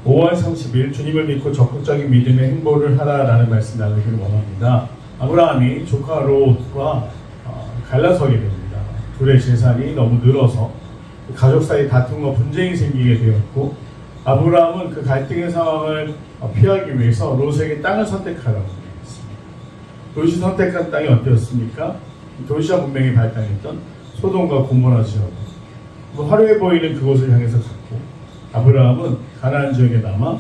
5월 30일 주님을 믿고 적극적인 믿음의 행보를 하라라는 말씀 나누기를 원합니다. 아브라함이 조카 롯과 갈라서게 됩니다. 둘의 재산이 너무 늘어서 가족 사이 다툼과 분쟁이 생기게 되었고, 아브라함은 그 갈등의 상황을 피하기 위해서 롯에게 땅을 선택하라고 했습니다. 롯이 선택한 땅이 어땠습니까? 도시와 문명이 발달했던 소돔과 고모라 지역, 화려해 보이는 그곳을 향해서 갔고, 아브라함은 가나안 지역에 남아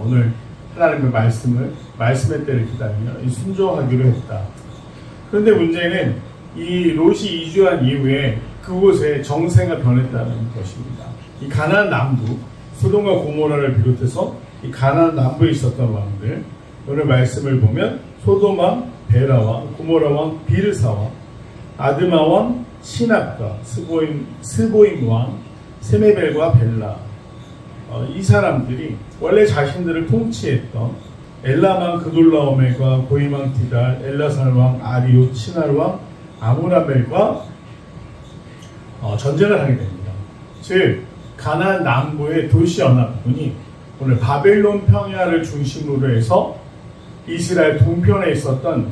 오늘 하나님의 말씀의 때를 기다리며 순종하기로 했다. 그런데 문제는 이 롯이 이주한 이후에 그곳에 정세가 변했다는 것입니다. 이 가나안 남부, 소돔과 고모라를 비롯해서 이 가나안 남부에 있었던 왕들, 오늘 말씀을 보면 소돔 왕 베라 왕, 고모라 왕 비르사 왕, 아드마 왕 시납과 스보임 왕 세메벨과 벨라, 이 사람들이 원래 자신들을 통치했던 엘라망 그돌라오멜과 고이망 티달, 엘라살왕 아리오 치날왕 아무라멜과 전쟁을 하게 됩니다. 즉 가나안 남부의 도시 연합군이 오늘 바벨론 평야를 중심으로 해서 이스라엘 동편에 있었던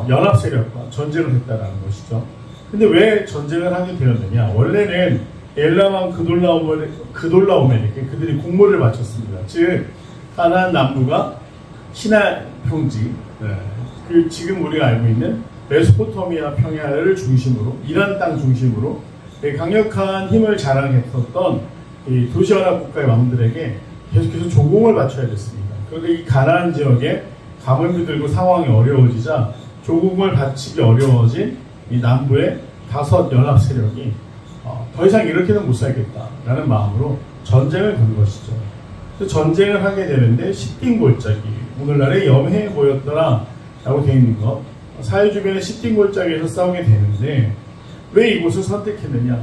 연합 세력과 전쟁을 했다는 것이죠. 근데 왜 전쟁을 하게 되었느냐? 원래는 엘라망 그돌라오멜에게 그들이 공모를 바쳤습니다. 즉 가나안 남부가 시나이 평지, 지금 우리가 알고 있는 메소포타미아 평야를 중심으로, 이란 땅 중심으로 강력한 힘을 자랑했었던 이 도시연합 국가의 왕들에게 계속해서 조공을 바쳐야 됐습니다. 그런데 이 가나안 지역에 가물미 들고 상황이 어려워지자 조공을 바치기 어려워진 이 남부의 5 연합 세력이 더 이상 이렇게는 못 살겠다라는 마음으로 전쟁을 건 것이죠. 전쟁을 하게 되는데 십딩골짜기, 오늘날의 염해 보였더라 라고 되어 있는 것, 사회 주변의 십딩골짜기에서 싸우게 되는데 왜 이곳을 선택했느냐?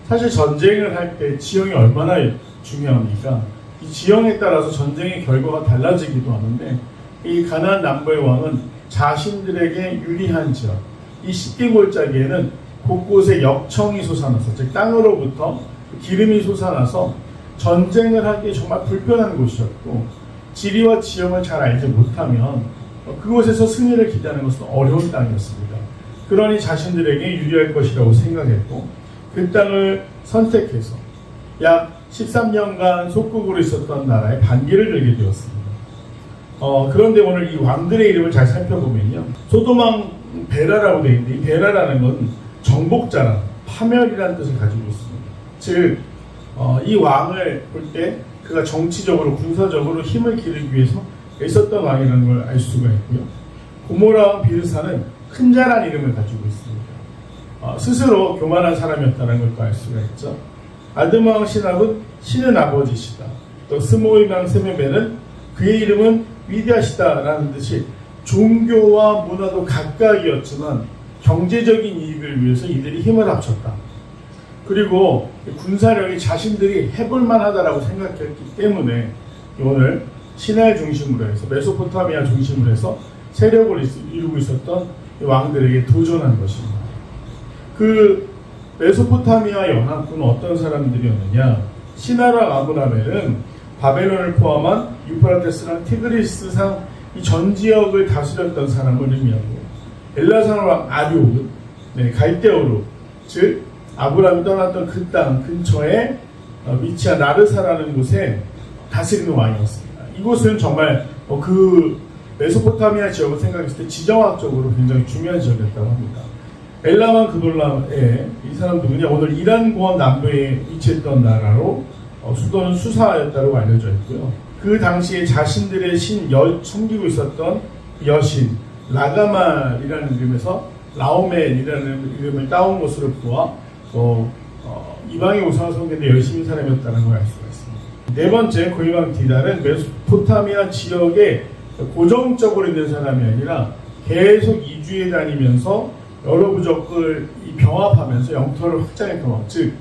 사실 전쟁을 할 때 지형이 얼마나 중요합니까? 이 지형에 따라서 전쟁의 결과가 달라지기도 하는데, 이 가나안 남부의 왕은 자신들에게 유리한 지역, 이 십딩골짜기에는 곳곳에 역청이 솟아나서, 즉 땅으로부터 기름이 솟아나서 전쟁을 하기 정말 불편한 곳이었고, 지리와 지형을 잘 알지 못하면 그곳에서 승리를 기대하는 것은 어려운 땅이었습니다. 그러니 자신들에게 유리할 것이라고 생각했고, 그 땅을 선택해서 약 13년간 속국으로 있었던 나라에 반기를 들게 되었습니다. 그런데 오늘 이 왕들의 이름을 잘 살펴보면요, 소돔 왕 베라라고 되어 있는데, 이 베라라는 건 정복자라, 파멸이라는 뜻을 가지고 있습니다. 즉 이 왕을 볼 때 그가 정치적으로 군사적으로 힘을 기르기 위해서 애썼던 왕이라는 걸 알 수가 있고요. 고모라 왕 비르사는 큰 자란 이름을 가지고 있습니다. 스스로 교만한 사람이었다는 것도 알 수가 있죠. 아드마 왕 시납은 신은 아버지시다. 또 스모임 왕 세메벨은 그의 이름은 위대하시다라는 듯이 종교와 문화도 각각이었지만 경제적인 이익을 위해서 이들이 힘을 합쳤다. 그리고 군사력이 자신들이 해볼만 하다라고 생각했기 때문에 오늘 시나이 중심으로 해서 메소포타미아 중심으로 해서 세력을 이루고 있었던 왕들에게 도전한 것입니다. 그 메소포타미아 연합군은 어떤 사람들이었느냐? 시나랑 아브라멜은 바벨론을 포함한 유프라테스랑 티그리스상 이 전 지역을 다스렸던 사람을 의미하고, 엘라산 왕 아리옥은 갈대오르, 즉 아브라함이 떠났던 그 땅 근처에 위치한 라르사라는 곳에 다스리는 왕이었습니다. 이곳은 정말 그 메소포타미아 지역을 생각했을 때 지정학적으로 굉장히 중요한 지역이었다고 합니다. 엘라만 그돌라의 이 사람 누구냐? 오늘 이란 고원 남부에 위치했던 나라로 수도는 수사였다고 알려져 있고요. 그 당시에 자신들의 섬기고 있었던 여신 라가말이라는 이름에서 라오멜이라는 이름을 따온 것으로 보아 이방의 우상을 섬기는데 열심히 사람이었다는 걸 알 수가 있습니다. 네 번째, 고이망 디달은 메소포타미아 지역에 고정적으로 있는 사람이 아니라 계속 이주해 다니면서 여러 부족을 병합하면서 영토를 확장했던 왕, 즉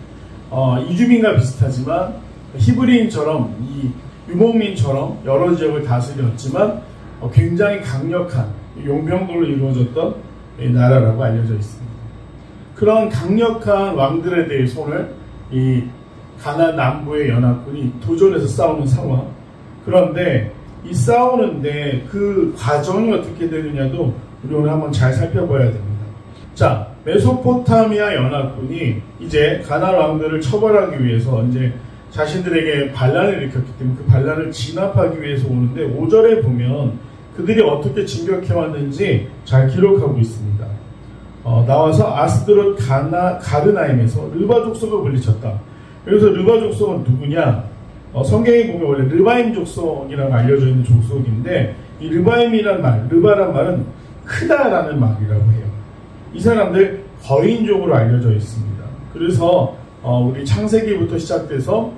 이주민과 비슷하지만 히브리인처럼, 이 유목민처럼 여러 지역을 다스렸지만 굉장히 강력한 용병들로 이루어졌던 나라라고 알려져 있습니다. 그런 강력한 왕들에 대해서 오늘 이 가나안 남부의 연합군이 도전해서 싸우는 상황, 그런데 이 싸우는데 그 과정이 어떻게 되느냐도 우리 오늘 한번 잘 살펴봐야 됩니다. 자, 메소포타미아 연합군이 이제 가나안 왕들을 처벌하기 위해서 이제 자신들에게 반란을 일으켰기 때문에 그 반란을 진압하기 위해서 오는데 5절에 보면 그들이 어떻게 진격해 왔는지 잘 기록하고 있습니다. 나와서 아스드롯 가르나임에서 르바 족속을 물리쳤다. 여기서 르바 족속은 누구냐? 성경에 보면 원래 르바임 족속이라고 알려져 있는 족속인데 이 르바임이란 말, 르바란 말은 크다라는 말이라고 해요. 이 사람들 거인족으로 알려져 있습니다. 그래서 우리 창세기부터 시작돼서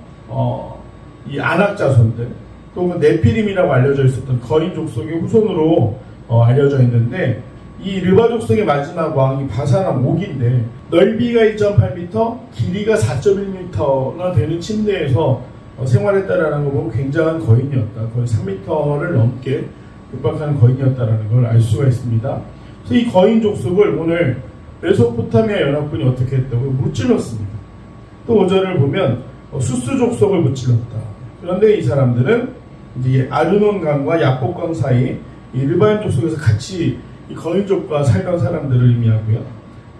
이 아낙 자손들 또는 네피림이라고 알려져 있었던 거인 족속의 후손으로 알려져 있는데 이 르바 족속의 마지막 왕이 바사람 옥인데 넓이가 1.8m, 길이가 4.1m나 되는 침대에서 생활했다라는 거 보면 굉장한 거인이었다. 거의 3m를 넘게 육박하는 거인이었다라는 걸 알 수가 있습니다. 그래서 이 거인 족속을 오늘 메소포타미아 연합군이 어떻게 했다고 무찔렀습니다. 또 5절을 보면 수스 족속을 무찔렀다. 그런데 이 사람들은 이제 아르논강과 야복강 사이 이 르바임 족속에서 같이 이 거인족과 살던 사람들을 의미하고요.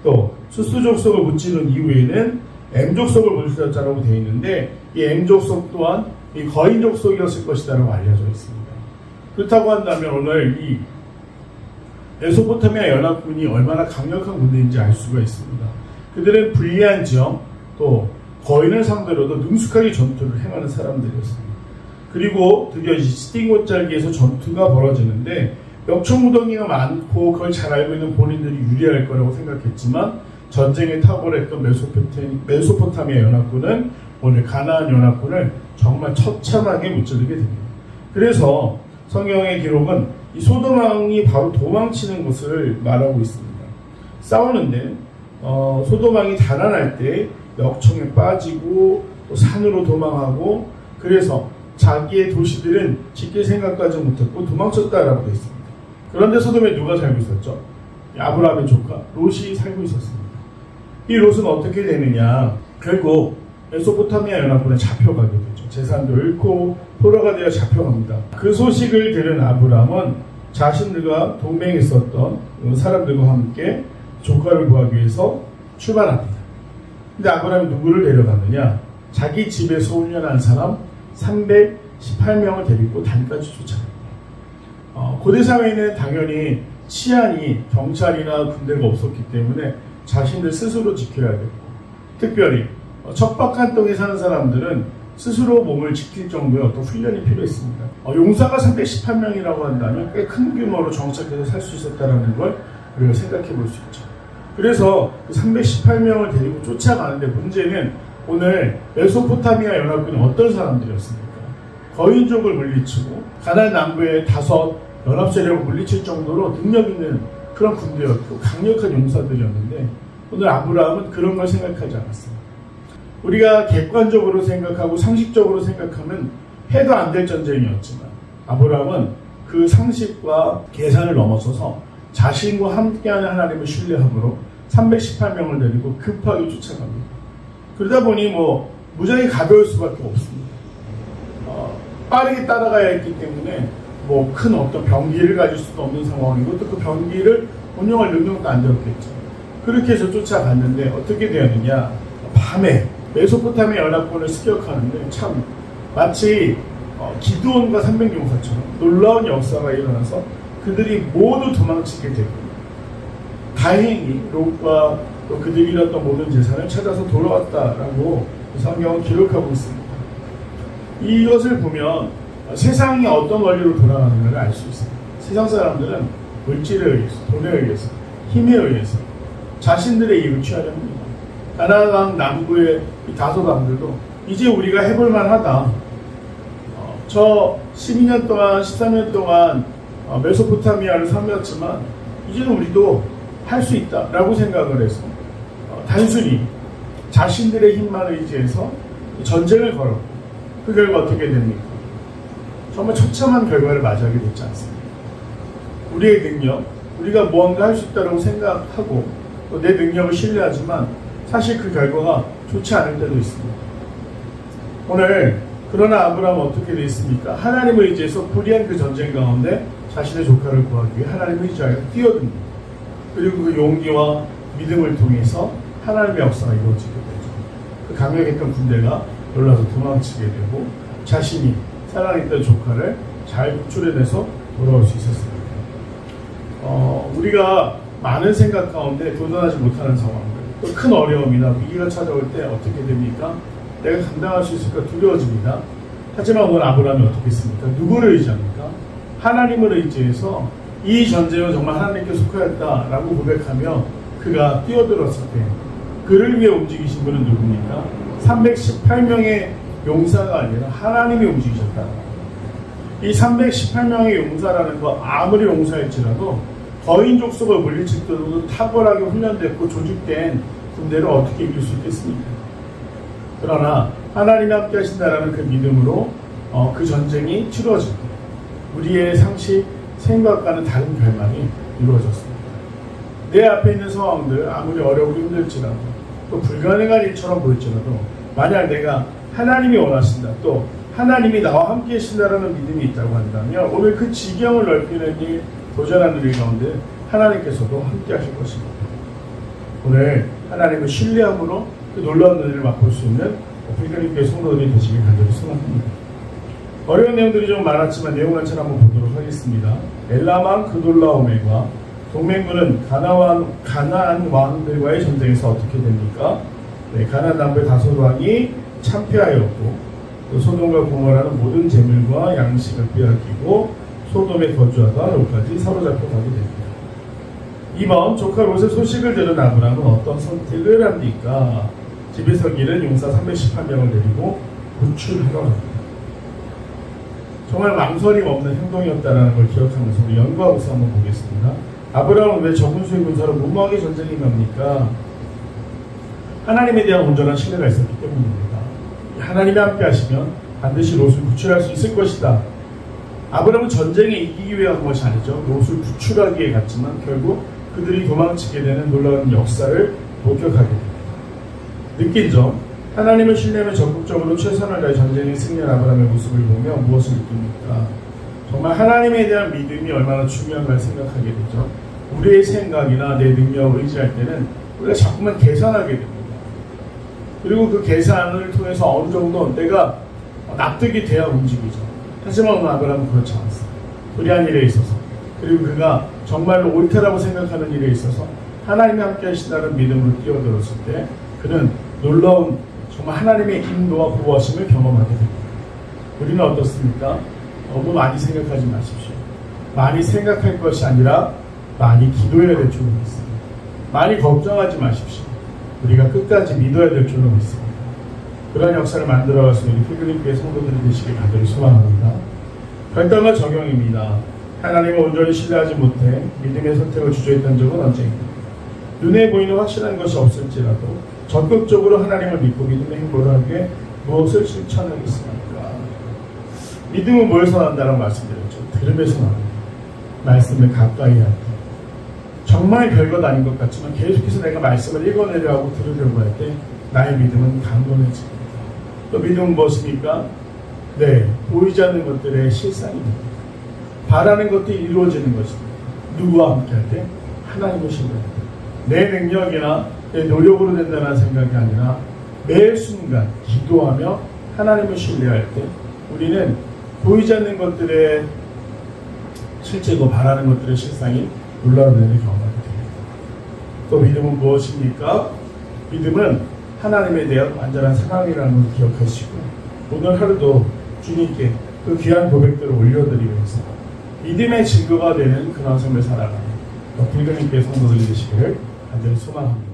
또 수스 족속을 무찌른 이후에는 M 족속을 무찔렀다라고 되어 있는데 이 M 족속 또한 이 거인 족속이었을 것이다라고 알려져 있습니다. 그렇다고 한다면 오늘 이 메소포타미아 연합군이 얼마나 강력한 군대인지 알 수가 있습니다. 그들은 불리한 지형 또 거인을 상대로도 능숙하게 전투를 행하는 사람들이었습니다. 그리고 드디어 이 스팅고짤기에서 전투가 벌어지는데 역청무더기가 많고 그걸 잘 알고 있는 본인들이 유리할 거라고 생각했지만 전쟁에 탁월했던 메소포타미아 연합군은 오늘 가나안 연합군을 정말 처참하게 무찌르게 됩니다. 그래서 성경의 기록은 이 소돔 왕이 바로 도망치는 것을 말하고 있습니다. 싸우는데 소돔 왕이 달아날 때 역청에 빠지고 또 산으로 도망하고 그래서 자기의 도시들은 지킬 생각까지 못했고 도망쳤다라고 되어 있습니다. 그런데 소돔에 누가 살고 있었죠? 아브라함의 조카 롯이 살고 있었습니다. 이 롯은 어떻게 되느냐? 결국 메소포타미아 연합군에 잡혀가게 되죠. 재산도 잃고 포로가 되어 잡혀갑니다. 그 소식을 들은 아브라함은 자신들과 동맹했었던 사람들과 함께 조카를 구하기 위해서 출발합니다. 근데 아브라함이 누구를 데려갔느냐? 자기 집에서 훈련한 사람 318명을 데리고 단까지 쫓아갑니다. 고대 사회에는 당연히 치안이 경찰이나 군대가 없었기 때문에 자신들 스스로 지켜야 되고 특별히 척박한 땅에 사는 사람들은 스스로 몸을 지킬 정도의 어떤 훈련이 필요했습니다. 용사가 318명이라고 한다면 꽤 큰 규모로 정착해서 살 수 있었다는 걸 우리가 생각해 볼 수 있죠. 그래서 그 318명을 데리고 쫓아가는데 문제는 오늘 메소포타미아 연합군이 어떤 사람들이었습니까? 거인족을 물리치고 가나안 남부의 5 연합세력을 물리칠 정도로 능력 있는 그런 군대였고 강력한 용사들이었는데 오늘 아브라함은 그런 걸 생각하지 않았습니다. 우리가 객관적으로 생각하고 상식적으로 생각하면 해도 안 될 전쟁이었지만 아브라함은 그 상식과 계산을 넘어서서 자신과 함께하는 하나님을 신뢰함으로 318명을 데리고 급하게 쫓아갑니다. 그러다 보니 무지하게 가벼울 수밖에 없습니다. 빠르게 따라가야 했기 때문에 큰 어떤 병기를 가질 수도 없는 상황이고 또 그 병기를 운영할 능력도 안 되었겠죠. 그렇게 해서 쫓아갔는데 어떻게 되었느냐? 밤에 메소포타미아 연합군을 습격하는데 참 마치 기드온과 300용사처럼 놀라운 역사가 일어나서 그들이 모두 도망치게 되고 다행히 롯과 또 그들이 잃었던 모든 재산을 찾아서 돌아왔다라고 성경은 기록하고 있습니다. 이것을 보면 세상이 어떤 원리로 돌아가는가를 알 수 있습니다. 세상 사람들은 물질에 의해서, 돈에 의해서, 힘에 의해서 자신들의 이익을 취하려 합니다. 가나안 남부의 이 5 왕들도 이제 우리가 해볼만 하다. 저 12년 동안, 13년 동안 메소포타미아를 섬겼지만 이제는 우리도 할 수 있다라고 생각을 해서 단순히 자신들의 힘만 의지해서 전쟁을 걸었고 그 결과 어떻게 됩니까? 정말 처참한 결과를 맞이하게 됐지 않습니까? 우리의 능력, 우리가 무언가 할 수 있다고 생각하고 또 내 능력을 신뢰하지만 사실 그 결과가 좋지 않을 때도 있습니다. 오늘 그러나 아브라함은 어떻게 되어 있습니까? 하나님을 의지해서 불의한 그 전쟁 가운데 자신의 조카를 구하기 위해 하나님을 의지하여 뛰어듭니다. 그리고 그 용기와 믿음을 통해서 하나님의 역사가 이루어지게 되죠. 그 강력했던 군대가 놀라서 도망치게 되고 자신이 사랑했던 조카를 잘 구출해내서 돌아올 수 있었습니다. 우리가 많은 생각 가운데 도전하지 못하는 상황들, 또 큰 어려움이나 위기가 찾아올 때 어떻게 됩니까? 내가 감당할 수 있을까 두려워집니다. 하지만 오늘 아브라함이 어떻게 했습니까? 누구를 의지합니까? 하나님을 의지해서 이 전쟁은 정말 하나님께 속하였다라고 고백하며 그가 뛰어들었을 때 그를 위해 움직이신 분은 누굽니까? 318명의 용사가 아니라 하나님이 움직이셨다. 이 318명의 용사라는 거 아무리 용사일지라도 거인족 속을 물리칠 때도 탁월하게 훈련됐고 조직된 군대를 어떻게 이길 수 있겠습니까? 그러나 하나님이 함께 하신다라는 그 믿음으로 그 전쟁이 치루어질 때 우리의 상식, 생각과는 다른 결말이 이루어졌습니다. 내 앞에 있는 상황들 아무리 어렵고 힘들지라도 또 불가능한 일처럼 보일지라도 만약 내가 하나님이 원하신다, 또 하나님이 나와 함께 하신다라는 믿음이 있다고 한다면 오늘 그 지경을 넓히는 일, 도전하는 일 가운데 하나님께서도 함께 하실 것입니다. 오늘 하나님을 신뢰함으로 그 놀라운 은혜를 맛볼 수 있는 필리핀교회 성도들이 되시길 간절히 소망합니다. 어려운 내용들이 좀 많았지만 내용 한차를 한번 보도록 하겠습니다. 엘라만 그돌라오멜과 동맹군은 가나안 왕들과의 전쟁에서 어떻게 됩니까? 네, 가나안 남부의 다섯 왕이 참패하였고 또 소돔과 고모라는 모든 재물과 양식을 빼앗기고 소돔에 거주하다 롯까지 사로잡혀 가게 됩니다. 이번 조카 롯의 소식을 들은 아브라함은 어떤 선택을 합니까? 집에서 기른 용사 318명을 데리고 구출하러 갑니다. 정말 망설임 없는 행동이었다는 걸 기억하면서 우리 연구하고서 한번 보겠습니다. 아브라함은 왜 적은 수의 군사로 무모하게 전쟁에 갑니까? 하나님에 대한 온전한 신뢰가 있었기 때문입니다. 하나님이 함께 하시면 반드시 롯을 구출할 수 있을 것이다. 아브라함은 전쟁에 이기기 위해 한 것이 아니죠. 롯을 구출하기 위해 갔지만 결국 그들이 도망치게 되는 놀라운 역사를 목격하게 됩니다. 느낀 점, 하나님을 신뢰하며 적극적으로 최선을 다해 전쟁에 승리한 아브라함의 모습을 보며 무엇을 느낍니까? 정말 하나님에 대한 믿음이 얼마나 중요한가 생각하게 되죠. 우리의 생각이나 내 능력을 의지할 때는 우리가 자꾸만 계산하게 됩니다. 그리고 그 계산을 통해서 어느 정도 내가 납득이 돼야 움직이죠. 하지만 오늘 아브라함은 그렇지 않았어요. 불의한 일에 있어서, 그리고 그가 정말로 옳다라고 생각하는 일에 있어서 하나님이 함께 하신다는 믿음으로 뛰어들었을 때 그는 놀라운 정말 하나님의 인도와 보호하심을 경험하게 됩니다. 우리는 어떻습니까? 너무 많이 생각하지 마십시오. 많이 생각할 것이 아니라 많이 기도해야 될 줄로 믿습니다. 많이 걱정하지 마십시오. 우리가 끝까지 믿어야 될 줄로 믿습니다. 그런 역사를 만들어갈 수 있는 필리핀교회 성도들이 되시길 간절히 소망합니다. 결단과 적용입니다. 하나님을 온전히 신뢰하지 못해 믿음의 선택을 주저했던 적은 언제입니까? 눈에 보이는 확실한 것이 없을지라도 적극적으로 하나님을 믿고 믿음의 행보를 하기 위해 무엇을 실천하겠습니까? 믿음은 뭐에서 난다라고 말씀드렸죠. 들음에서 나옵니다. 말씀을 가까이 할 때. 정말 별것 아닌 것 같지만 계속해서 내가 말씀을 읽어내려 하고 들으려고 할 때 나의 믿음은 강건해집니다. 또 믿음은 무엇입니까? 네, 보이지 않는 것들의 실상입니다. 바라는 것들이 이루어지는 것입니다. 누구와 함께 할 때? 하나님을 신뢰할 때. 내 능력이나 내 노력으로 된다는 생각이 아니라 매 순간 기도하며 하나님을 신뢰할 때 우리는 보이지 않는 것들의 실제고 바라는 것들의 실상이 놀라운 은혜를 경험하게 됩니다. 또 믿음은 무엇입니까? 믿음은 하나님에 대한 완전한 사랑이라는 것을 기억하시고 오늘 하루도 주님께 그 귀한 고백들을 올려드리면서 믿음의 증거가 되는 그런 삶을 살아가는 필리핀교회 성도들이 되시기를 간절히 소망합니다.